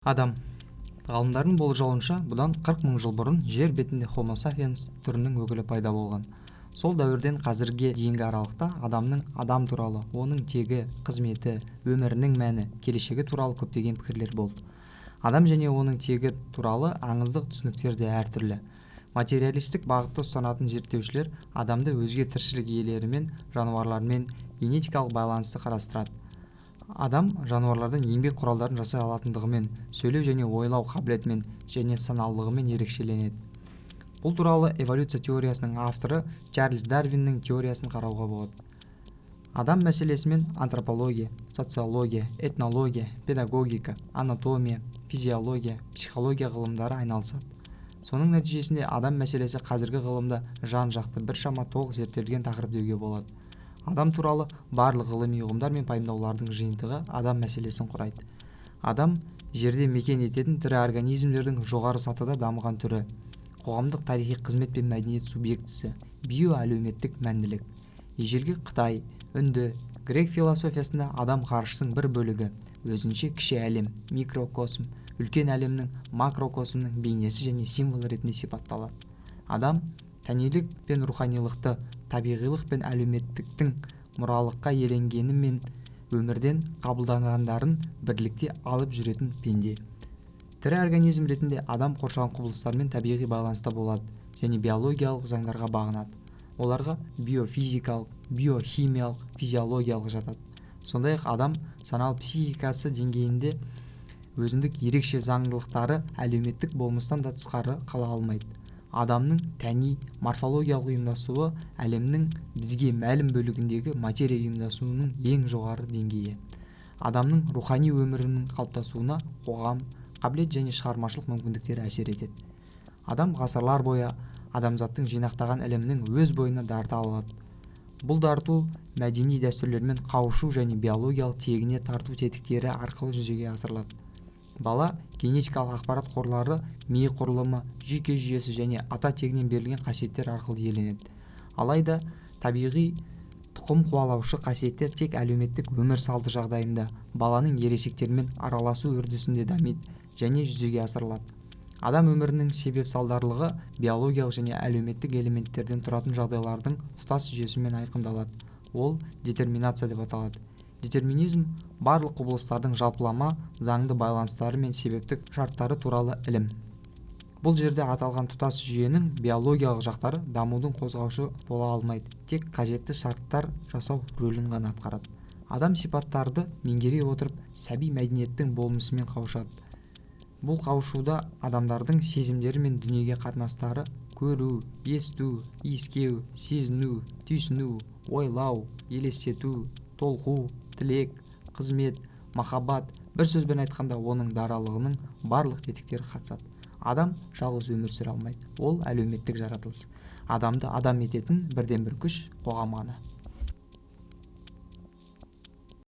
Адам. Ғалымдардың болжауынша, бұдан 40 мың жыл бұрын жер бетінде Homo sapiens түрінің өкілі пайда болған. Сол дәуірден қазірге дейінгі аралықта адамның адам туралы, оның тегі, қызметі, өмірінің мәні, келешегі туралы көптеген пікірлер болды. Адам және оның тегі туралы аңыздық түсініктер де әртүрлі. Материалистік бағытты ұстанатын зерттеушілер адамды өзге тіршілік иелерімен, жануарлармен генетикалық байланысты қарастырады. Адам жануарлардан еңбек құралдарын жасай алатындығымен, сөйлеу және ойлау қабілетімен және саналылығымен ерекшеленеді. Бұл туралы эволюция теориясының авторы Чарльз Дарвиннің теориясын қарауға болады. Адам мәселесімен антропология, социология, этнология, педагогика, анатомия, физиология, психология ғылымдары айналысады. Соның нәтижесінде адам мәселесі қазіргі ғылымда жан-жақты біршама толық зерттелген тақырып деуге болады. Адам туралы барлық ғылыми ұғымдар мен пайымдаулардың жиынтығы адам мәселесін құрайды. Адам жерде мекен ететін тірі организмдердің жоғары сатыда дамыған түрі, қоғамдық тарихи қызмет пен мәдениет субъектісі, биоәлеуметтік мәнділік. Ежелгі Қытай, үнді, грек философиясында адам ғарыштың бір бөлігі, өзінше кіші әлем, микрокосм, үлкен әлемнің макрокосмның бейнесі және символ ретінде сипатталады. Адам тәнилік пен руханилықты, табиғилық пен әлеуметтіктің мұралыққа еленгені мен өмірден қабылданғандарын бірлікте алып жүретін пенде. Тірі организм ретінде адам қоршаған құбылыстармен табиғи байланыста болады және биологиялық заңдарға бағынады. Оларға биофизикалық, биохимиялық, физиологиялық жатады. Сондай-ақ адам саналы психикасы деңгейінде өзіндік ерекше заңдылықтары әлеуметтік болмыстан да тысқары қала алмайды. Адамның тәни морфологиялық ұйымдасуы әлемнің бізге мәлім бөлігіндегі материя ұйымдасуының ең жоғары деңгейі. Адамның рухани өмірінің қалыптасуына қоғам, қабілет және шығармашылық мүмкіндіктері әсер етеді. Адам ғасырлар бойы адамзаттың жинақтаған ілімінің өз бойына дарта алады. Бұл дарту мәдени дәстүрлермен қауышу және биологиялық тегіне тарту тетіктері арқылы жүзеге асырылады. Бала генетикалық ақпарат қорлары, ми құрылымы, жүйке жүйесі және ата тегінен берілген қасиеттер арқылы иеленеді. Алайда табиғи тұқым қуалаушы қасиеттер тек әлеуметтік өмір салты жағдайында баланың ересектермен араласу үрдісінде дамиды және жүзеге асырылады. Адам өмірінің себеп салдарлығы биологиялық және әлеуметтік элементтерден тұратын жағдайлардың тұтас жүйесімен айқындалады. Ол детерминация деп аталады. Детерминизм барлық құбылыстардың жалпылама, заңды байланыстары мен себептік шарттары туралы ілім. Бұл жерде аталған тұтас жүйенің биологиялық жақтары дамудың қозғаушы бола алмайды, тек қажетті шарттар жасау рөлін ғана атқарады. Адам сипаттарды меңгере отырып, сәби мәдениеттің болмысымен қауышады. Бұл қауышуда адамдардың сезімдері мен дүниеге қатынастары, көру, есту, иіскеу, сезіну, түйсіну, ойлау, елестету, толқу, тілек, қызмет, махаббат, бір сөзбен айтқанда оның даралығының барлық тетіктері қатысады. Адам жалғыз өмір сүре алмайды. Ол әлеуметтік жаратылыс. Адамды адам ететін бірден бір күш қоғам ғана.